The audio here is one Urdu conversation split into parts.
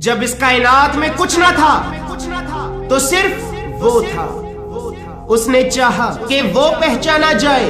جب اس کائنات میں کچھ نہ تھا تو صرف وہ تھا. اس نے چاہا کہ وہ پہچانا جائے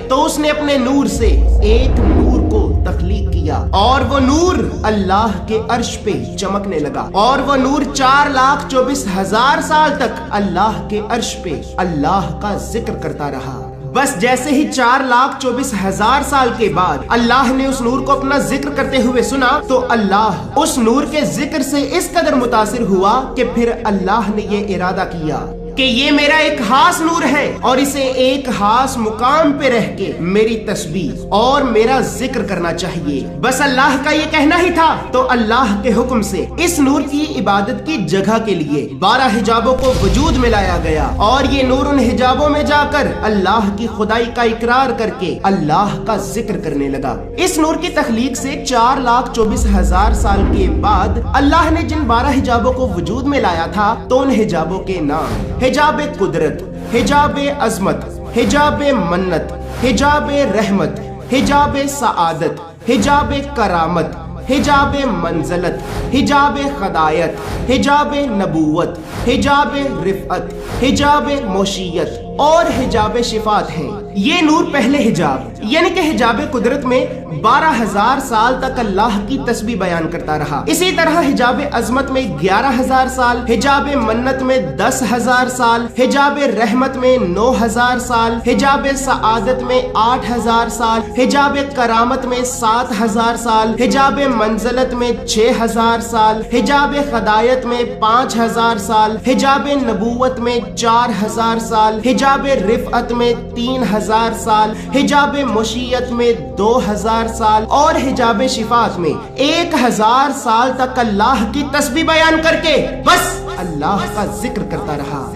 تو اس نے اپنے نور سے ایک نور کو تخلیق کیا اور وہ نور اللہ کے عرش پہ چمکنے لگا اور وہ نور 4,24,000 سال تک اللہ کے عرش پہ اللہ کا ذکر کرتا رہا. بس جیسے ہی 4,24,000 سال کے بعد اللہ نے اس نور کو اپنا ذکر کرتے ہوئے سنا تو اللہ اس نور کے ذکر سے اس قدر متاثر ہوا کہ پھر اللہ نے یہ ارادہ کیا کہ یہ میرا ایک خاص نور ہے اور اسے ایک خاص مقام پہ رہ کے میری تسبیح اور میرا ذکر کرنا چاہیے. بس اللہ کا یہ کہنا ہی تھا تو اللہ کے حکم سے اس نور کی عبادت کی جگہ کے لیے 12 حجابوں کو وجود میں لایا گیا اور یہ نور ان حجابوں میں جا کر اللہ کی خدائی کا اقرار کر کے اللہ کا ذکر کرنے لگا. اس نور کی تخلیق سے 4,24,000 سال کے بعد اللہ نے جن 12 حجابوں کو وجود میں لایا تھا تو ان حجابوں کے نام حجاب قدرت، حجاب عظمت، حجاب منت، حجاب رحمت، حجاب سعادت، حجاب کرامت، حجاب منزلت، حجاب خدایت، حجاب نبوت، حجاب رفعت، حجاب موشیت اور حجاب شفاعت ہیں. یہ نور پہلے حجاب یعنی کہ حجاب قدرت میں 12,000 سال تک اللہ کی تسبیح بیان کرتا رہا. اسی طرح حجاب عظمت میں 11,000 سال، حجاب منت میں 10,000 سال، حجاب رحمت میں 9,000 سال، حجاب سعادت میں 8,000 سال، حجاب کرامت میں 7,000 سال، حجاب منزلت میں 6,000 سال، حجاب خدایت میں 5,000 سال، حجاب نبوت میں 4,000 سال، حجاب رفعت میں 3,000 سال، حجاب موشیت میں 2,000 سال اور حجاب شفاعت میں 1,000 سال تک اللہ کی تسبیح بیان کر کے بس اللہ کا ذکر کرتا رہا.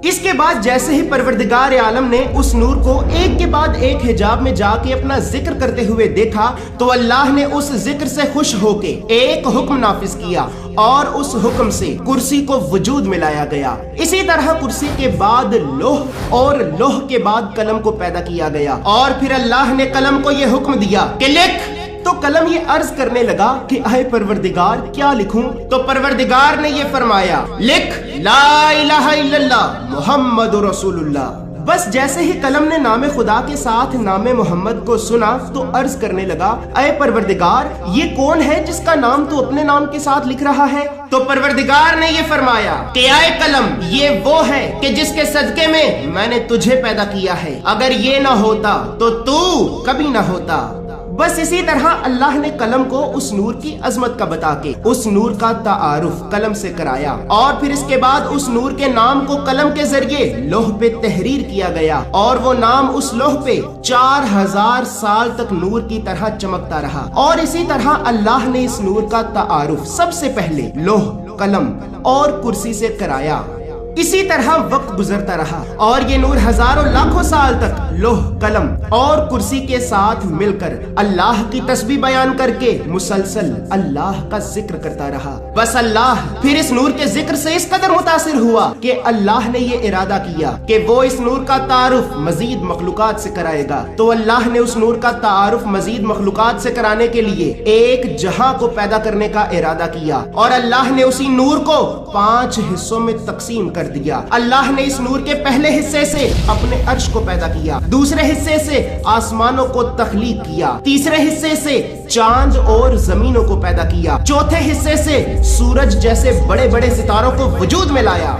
اس کے بعد جیسے ہی پروردگار عالم نے اس نور کو ایک کے بعد ایک حجاب میں جا کے اپنا ذکر کرتے ہوئے دیکھا تو اللہ نے اس ذکر سے خوش ہو کے ایک حکم نافذ کیا اور اس حکم سے کرسی کو وجود میں لایا گیا. اسی طرح کرسی کے بعد لوح اور لوح کے بعد قلم کو پیدا کیا گیا اور پھر اللہ نے قلم کو یہ حکم دیا کہ لکھ. تو قلم یہ عرض کرنے لگا کہ اے پروردگار کیا لکھوں؟ تو پروردگار نے یہ فرمایا لکھ لا الہ الا اللہ محمد رسول اللہ. بس جیسے ہی قلم نے نام خدا کے ساتھ نام محمد کو سنا تو عرض کرنے لگا اے پروردگار یہ کون ہے جس کا نام تو اپنے نام کے ساتھ لکھ رہا ہے؟ تو پروردگار نے یہ فرمایا کہ اے قلم یہ وہ ہے کہ جس کے صدقے میں نے تجھے پیدا کیا ہے، اگر یہ نہ ہوتا تو کبھی نہ ہوتا. بس اسی طرح اللہ نے قلم کو اس نور کی عظمت کا بتا کے اس نور کا تعارف قلم سے کرایا اور پھر اس کے بعد اس نور کے نام کو قلم کے ذریعے لوح پہ تحریر کیا گیا اور وہ نام اس لوح پہ 4,000 سال تک نور کی طرح چمکتا رہا. اور اسی طرح اللہ نے اس نور کا تعارف سب سے پہلے لوح، قلم اور کرسی سے کرایا. اسی طرح وقت گزرتا رہا اور یہ نور ہزاروں لاکھوں سال تک لوح، قلم اور کرسی کے ساتھ مل کر اللہ کی تسبیح بیان کر کے مسلسل اللہ کا ذکر کرتا رہا. بس اللہ پھر اس نور کے ذکر سے اس قدر متاثر ہوا کہ اللہ نے یہ ارادہ کیا کہ وہ اس نور کا تعارف مزید مخلوقات سے کرائے گا. تو اللہ نے اس نور کا تعارف مزید مخلوقات سے کرانے کے لیے ایک جہاں کو پیدا کرنے کا ارادہ کیا اور اللہ نے اسی نور کو 5 حصوں میں تقسیم کر دیا. اللہ نے اس نور کے پہلے حصے سے اپنے عرش کو پیدا کیا، دوسرے حصے سے آسمانوں کو تخلیق کیا، تیسرے حصے سے چاند اور زمینوں کو پیدا کیا، چوتھے حصے سے سورج جیسے بڑے بڑے ستاروں کو وجود میں لایا.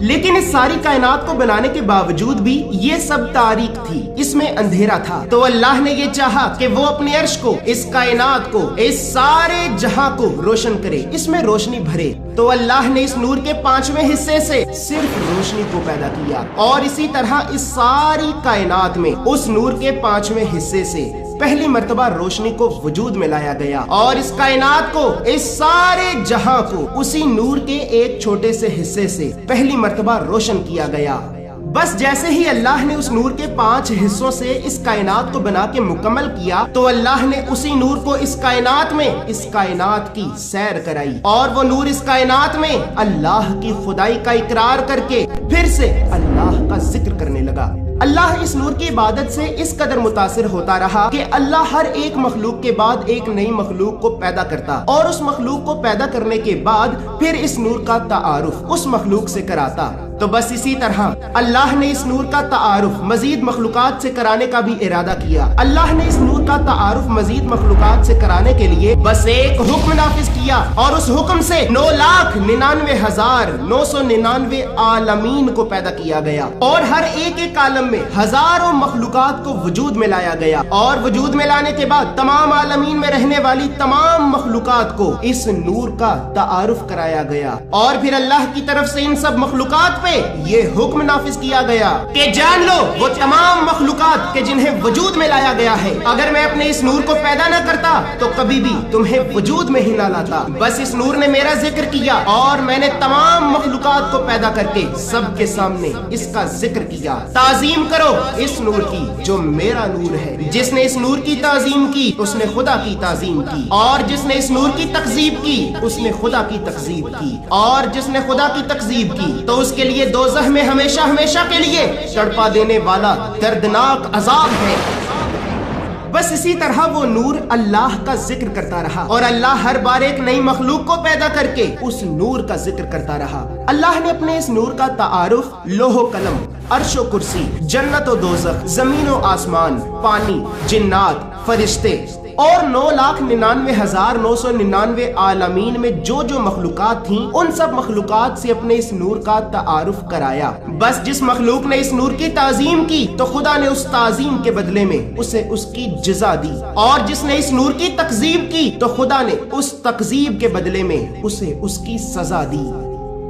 لیکن اس ساری کائنات کو بنانے کے باوجود بھی یہ سب تاریک تھی، اس میں اندھیرا تھا. تو اللہ نے یہ چاہا کہ وہ اپنے عرش کو، اس کائنات کو، اس سارے جہاں کو روشن کرے، اس میں روشنی بھرے. تو اللہ نے اس نور کے 5ویں حصے سے صرف روشنی کو پیدا کیا اور اسی طرح اس ساری کائنات میں اس نور کے 5ویں حصے سے پہلی مرتبہ روشنی کو وجود میں لایا گیا اور اس کائنات کو، اس سارے جہاں کو اسی نور کے ایک چھوٹے سے حصے سے پہلی مرتبہ روشن کیا گیا. بس جیسے ہی اللہ نے اس نور کے 5 حصوں سے اس کائنات کو بنا کے مکمل کیا تو اللہ نے اسی نور کو اس کائنات کی سیر کرائی، اور وہ نور اس کائنات میں اللہ کی خدائی کا اقرار کر کے پھر سے اللہ کا ذکر کرنے لگا۔ اللہ اس نور کی عبادت سے اس قدر متاثر ہوتا رہا کہ اللہ ہر ایک مخلوق کے بعد ایک نئی مخلوق کو پیدا کرتا، اور اس مخلوق کو پیدا کرنے کے بعد پھر اس نور کا تعارف اس مخلوق سے کراتا۔ تو بس اسی طرح اللہ نے اس نور کا تعارف مزید مخلوقات سے کرانے کا بھی ارادہ کیا۔ اللہ نے اس نور کا تعارف مزید مخلوقات سے کرانے کے لیے بس ایک حکم نافذ کیا، اور اس حکم سے 9,99,999 عالمین کو پیدا کیا گیا، اور ہر ایک عالم میں ہزاروں مخلوقات کو وجود میں لایا گیا، اور وجود میں لانے کے بعد تمام عالمین میں رہنے والی تمام مخلوقات کو اس نور کا تعارف کرایا گیا، اور پھر اللہ کی طرف سے ان سب مخلوقات یہ حکم نافذ کیا گیا کہ جان لو وہ تمام مخلوقات کے جنہیں وجود میں لایا گیا ہے، اگر میں اپنے اس نور کو پیدا نہ کرتا تو کبھی بھی تمہیں وجود میں ہی نہ لاتا۔ بس اس نور نے میرا ذکر کیا، اور میں نے تمام مخلوقات کو پیدا کر کے سب کے سامنے اس کا ذکر کیا۔ تعظیم کرو اس نور کی جو میرا نور ہے۔ جس نے اس نور کی تعظیم کی اس نے خدا کی تعظیم کی، اور جس نے اس نور کی تکذیب کی اس نے خدا کی تکذیب کی، اور جس نے خدا کی تکذیب کی تو اس کے لیے دوزخ میں ہمیشہ ہمیشہ کے لیے تڑپا دینے والا دردناک عذاب ہے۔ بس اسی طرح وہ نور اللہ کا ذکر کرتا رہا، اور اللہ ہر بار ایک نئی مخلوق کو پیدا کر کے اس نور کا ذکر کرتا رہا۔ اللہ نے اپنے اس نور کا تعارف لوح و قلم، عرش و کرسی، جنت و دوزخ، زمین و آسمان، پانی، جنات، فرشتے اور 9,99,999 عالمین میں جو مخلوقات تھیں ان سب مخلوقات سے اپنے اس نور کا تعارف کرایا۔ بس جس مخلوق نے اس نور کی تعظیم کی تو خدا نے اس تعظیم کے بدلے میں اسے اس کی جزا دی، اور جس نے اس نور کی تکذیب کی تو خدا نے اس تکذیب کے بدلے میں اسے اس کی سزا دی۔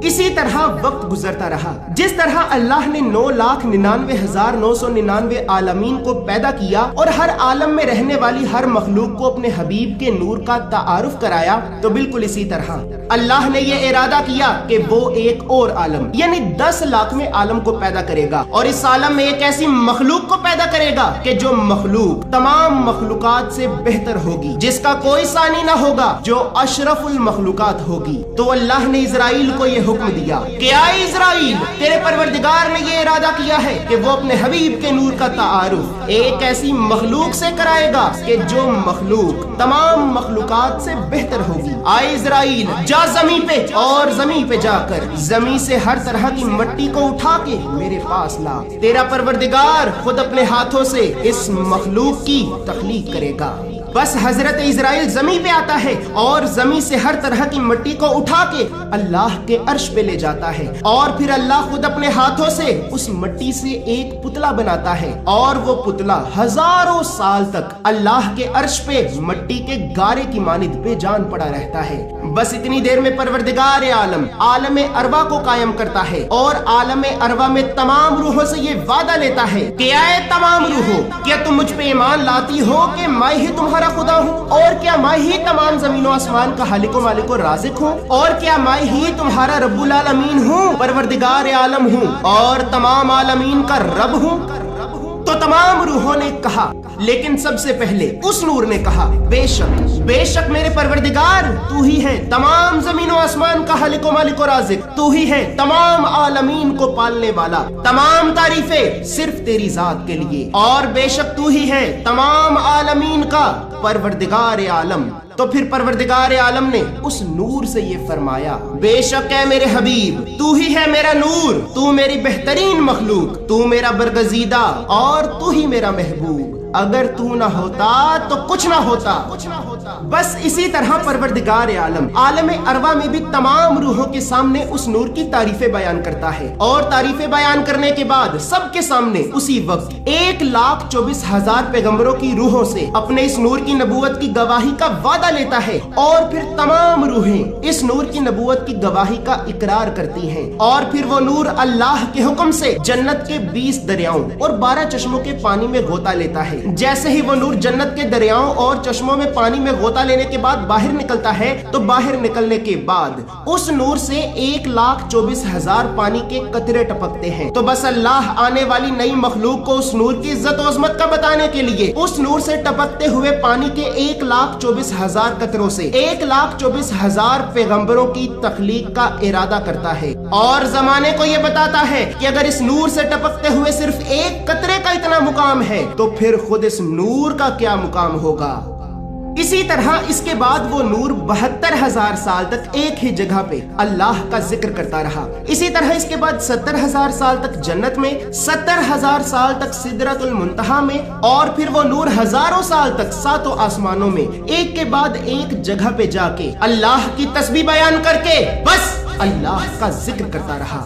اسی طرح وقت گزرتا رہا، جس طرح اللہ نے 9,99,999 عالمین کو پیدا کیا اور ہر عالم میں رہنے والی ہر مخلوق کو اپنے حبیب کے نور کا تعارف کرایا، تو بالکل اسی طرح اللہ نے یہ ارادہ کیا کہ وہ ایک اور عالم یعنی 10 لاکھ عالم کو پیدا کرے گا، اور اس عالم میں ایک ایسی مخلوق کو پیدا کرے گا کہ جو مخلوق تمام مخلوقات سے بہتر ہوگی، جس کا کوئی ثانی نہ ہوگا، جو اشرف المخلوقات ہوگی۔ تو اللہ نے اسرائیل کو یہ حکم دیا کہ آئے اسرائیل، تیرے پروردگار نے یہ ارادہ کیا ہے کہ وہ اپنے حبیب کے نور کا تعارف ایک ایسی مخلوق سے کرائے گا کہ جو مخلوق تمام مخلوقات سے بہتر ہوگی۔ آئے اسرائیل، جا زمین پہ، اور زمین پہ جا کر زمین سے ہر طرح کی مٹی کو اٹھا کے میرے پاس لا۔ تیرا پروردگار خود اپنے ہاتھوں سے اس مخلوق کی تخلیق کرے گا۔ بس حضرت اسرائیل زمین پہ آتا ہے اور زمین سے ہر طرح کی مٹی کو اٹھا کے اللہ کے عرش پہ لے جاتا ہے، اور پھر اللہ خود اپنے ہاتھوں سے اس مٹی سے ایک پتلا بناتا ہے، اور وہ پتلا ہزاروں سال تک اللہ کے عرش پہ مٹی کے گارے کی مانند بے جان پڑا رہتا ہے۔ بس اتنی دیر میں پروردگار عالم عالم ارواح کو قائم کرتا ہے، اور عالم ارواح میں تمام روحوں سے یہ وعدہ لیتا ہے کہ اے تمام روحوں، کیا تم مجھ پہ ایمان لاتی ہو کہ میں ہی تمہارا خدا ہوں، اور کیا میں ہی تمام زمین و آسمان کا خالق و مالک و رازق ہوں، اور کیا میں ہی تمہارا رب العالمین ہوں، پروردگار عالم ہوں، اور تمام عالمین کا رب ہوں۔ تو تمام روحوں نے کہا، لیکن سب سے پہلے اس نور نے کہا، بے شک میرے پروردگار، تو ہی ہے تمام زمین و آسمان کا خالق و مالک و رازق، تو ہی ہے تمام عالمین کو پالنے والا، تمام تعریفیں صرف تیری ذات کے لیے، اور بے شک تو ہی ہے تمام عالمین کا پروردگار عالم۔ تو پھر پروردگار عالم نے اس نور سے یہ فرمایا، بے شک اے میرے حبیب، تو ہی ہے میرا نور، تو میری بہترین مخلوق، تو میرا برگزیدہ، اور تو ہی میرا محبوب، اگر تو نہ ہوتا تو کچھ نہ ہوتا۔ بس اسی طرح پروردگار عالم عالم ارواح میں بھی تمام روحوں کے سامنے اس نور کی تعریفیں بیان کرتا ہے، اور تعریفیں بیان کرنے کے بعد سب کے سامنے اسی وقت 1,24,000 پیغمبروں کی روحوں سے اپنے اس نور کی نبوت کی گواہی کا وعدہ لیتا ہے، اور پھر تمام روحیں اس نور کی نبوت کی گواہی کا اقرار کرتی ہیں، اور پھر وہ نور اللہ کے حکم سے جنت کے 20 دریاؤں اور 12 چشموں کے پانی میں غوطہ لیتا ہے۔ جیسے ہی وہ نور جنت کے دریاؤں اور چشموں میں پانی میں غوطہ لینے کے بعد باہر نکلتا ہے تو باہر نکلنے کے بعد اس نور سے 1,24,000 پانی کے قطرے ٹپکتے ہیں۔ تو بس اللہ آنے والی نئی مخلوق کو اس نور کی عزت و عظمت کا بتانے کے لیے اس نور سے ٹپکتے ہوئے پانی کے 1,24,000 قطروں سے 1,24,000 پیغمبروں کی تخلیق کا ارادہ کرتا ہے، اور زمانے کو یہ بتاتا ہے کہ اگر اس نور سے ٹپکتے ہوئے صرف ایک قطرے کا اتنا مقام ہے تو پھر خود اس نور کا کیا مقام ہوگا۔ اسی طرح اس کے بعد وہ نور 72,000 سال تک ایک ہی جگہ پہ اللہ کا ذکر کرتا رہا۔ اسی طرح اس کے بعد 70,000 سال تک جنت میں، 70,000 سال تک سدرۃ المنتہا میں، اور پھر وہ نور ہزاروں سال تک ساتوں آسمانوں میں ایک کے بعد ایک جگہ پہ جا کے اللہ کی تسبیح بیان کر کے بس اللہ کا ذکر کرتا رہا۔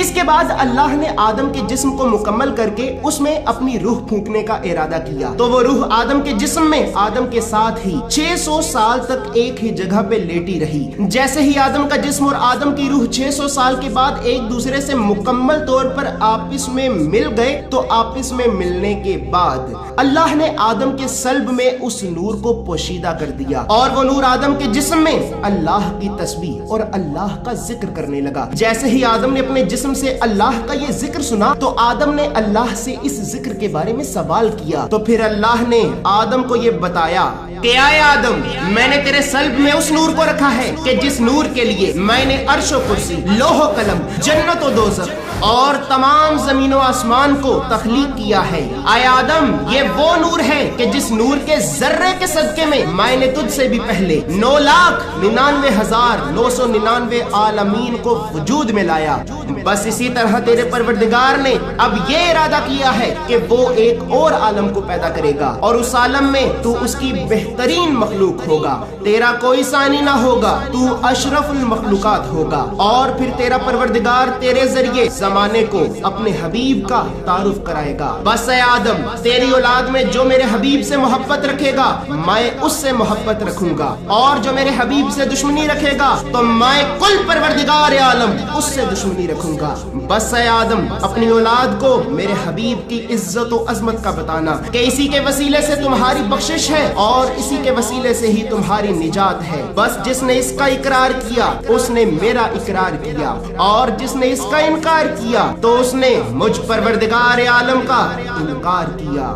اس کے بعد اللہ نے آدم کے جسم کو مکمل کر کے اس میں اپنی روح پھونکنے کا ارادہ کیا، تو وہ روح آدم کے جسم میں آدم کے ساتھ ہی 600 سال تک ایک ہی جگہ پہ لیٹی رہی۔ جیسے ہی آدم کا جسم اور آدم کی روح 600 سال کے بعد ایک دوسرے سے مکمل طور پر آپس میں مل گئے، تو آپس میں ملنے کے بعد اللہ نے آدم کے صلب میں اس نور کو پوشیدہ کر دیا، اور وہ نور آدم کے جسم میں اللہ کی تسبیح اور اللہ کا ذکر کرنے لگا۔ جیسے ہی آدم نے اپنے جسم سے اللہ کا یہ ذکر سنا تو آدم نے اللہ سے اس ذکر کے بارے میں سوال کیا، تو پھر اللہ نے آدم کو یہ بتایا کہ آئے آدم، میں نے تیرے صلب میں اس نور کو رکھا ہے کہ جس نور کے لیے میں نے عرش و کرسی، لوح و قلم، جنت و دوزخ اور تمام زمین و آسمان کو تخلیق کیا ہے۔ آئے آدم، یہ وہ نور ہے کہ جس نور کے ذرے کے صدقے میں میں نے تجھ سے بھی پہلے 9,99,999 عالمین کو وجود میں لایا۔ بس اسی طرح تیرے پروردگار نے اب یہ ارادہ کیا ہے کہ وہ ایک اور عالم کو پیدا کرے گا، اور اس عالم میں تو اس کی بہترین مخلوق ہوگا، تیرا کوئی ثانی نہ ہوگا، تو اشرف المخلوقات ہوگا، اور پھر تیرا پروردگار تیرے ذریعے زمانے کو اپنے حبیب کا تعارف کرائے گا۔ بس اے آدم، تیری اولاد میں جو میرے حبیب سے محبت رکھے گا میں اس سے محبت رکھوں گا، اور جو میرے حبیب سے دشمنی رکھے گا تو میں کل پروردگار عالم اس سے دشمنی رکھوں گا۔ بس اے آدم، اپنی اولاد کو میرے حبیب کی عزت و عظمت کا بتانا کہ اسی کے وسیلے سے تمہاری بخشش ہے اور اسی کے وسیلے سے ہی تمہاری نجات ہے۔ بس جس نے اس کا اقرار کیا اس نے میرا اقرار کیا، اور جس نے اس کا انکار کیا تو اس نے مجھ پروردگار عالم کا انکار کیا۔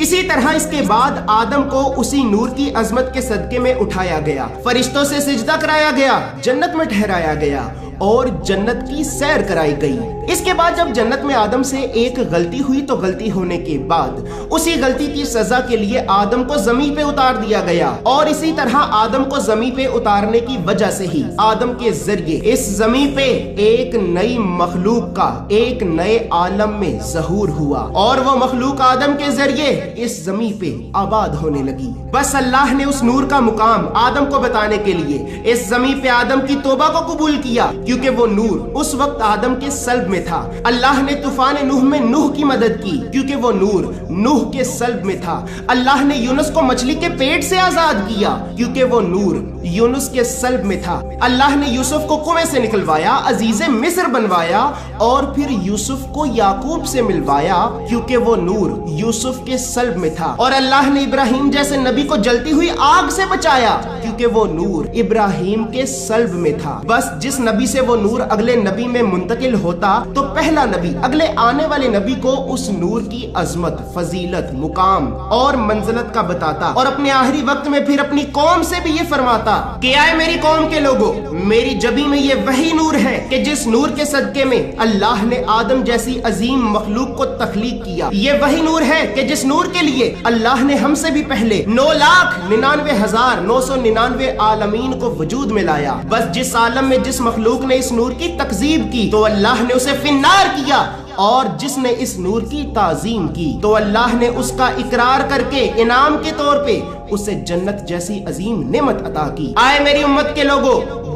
اسی طرح اس کے بعد آدم کو اسی نور کی عظمت کے صدقے میں اٹھایا گیا، فرشتوں سے سجدہ کرایا گیا، جنت میں ٹھہرایا گیا اور جنت کی سیر کرائی گئی۔ اس کے بعد جب جنت میں آدم سے ایک غلطی ہوئی تو غلطی ہونے کے بعد اسی غلطی کی سزا کے لیے آدم کو زمین پہ اتار دیا گیا، اور اسی طرح آدم کو زمین پہ اتارنے کی وجہ سے ہی آدم کے ذریعے اس زمین پہ ایک نئی مخلوق کا ایک نئے عالم میں ظہور ہوا، اور وہ مخلوق آدم کے ذریعے اس زمین پہ آباد ہونے لگی۔ بس اللہ نے اس نور کا مقام آدم کو بتانے کے لیے اس زمین پہ آدم کی توبہ کو قبول کیا، کیونکہ وہ نور اس وقت آدم کے صلب میں تھا۔ اللہ نے طوفان نوح میں نوح کی مدد کی، کیونکہ وہ نور نوح کے صلب میں تھا۔ اللہ نے یونس کو مچھلی کے پیٹ سے آزاد کیا، کیونکہ وہ نور یونس کے صلب میں تھا۔ اللہ نے یوسف کو کنویں سے نکلوایا، عزیز مصر بنوایا، اور پھر یوسف کو یعقوب سے ملوایا، کیونکہ وہ نور یوسف کے صلب میں تھا۔ اور اللہ نے ابراہیم جیسے نبی کو جلتی ہوئی آگ سے بچایا، کیونکہ وہ نور ابراہیم کے صلب میں تھا۔ بس جس نبی سے وہ نور اگلے نبی میں منتقل ہوتا تو پہلا نبی اگلے آنے والے نبی کو اس نور کی عظمت، فضیلت، مقام اور منزلت کا بتاتا، اور اپنے آخری وقت میں پھر اپنی قوم سے بھی یہ فرماتا کہ آئے میری قوم کے لوگوں، میری جبی میں یہ وہی نور ہے کہ جس نور کے صدقے میں اللہ نے آدم جیسی عظیم مخلوق کو تخلیق کیا۔ یہ وہی نور ہے کہ جس نور کے لیے اللہ نے ہم سے بھی پہلے 9,99,999 عالمین کو وجود میں لایا۔ بس جس عالم میں جس مخلوق نے اس نور کی تکذیب کی تو اللہ نے اسے فی النار کیا، اور جس نے اس نور کی تعظیم کی تو اللہ نے اس کا اقرار کر کے انعام کے طور پہ اسے جنت جیسی عظیم نعمت عطا کی۔ آئے میری امت کے لوگوں،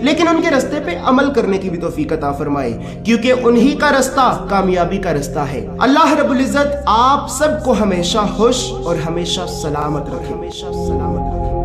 لیکن ان کے رستے پہ عمل کرنے کی بھی توفیق عطا فرمائے، کیونکہ انہی کا رستہ کامیابی کا رستہ ہے۔ اللہ رب العزت آپ سب کو ہمیشہ خوش اور ہمیشہ سلامت رکھے۔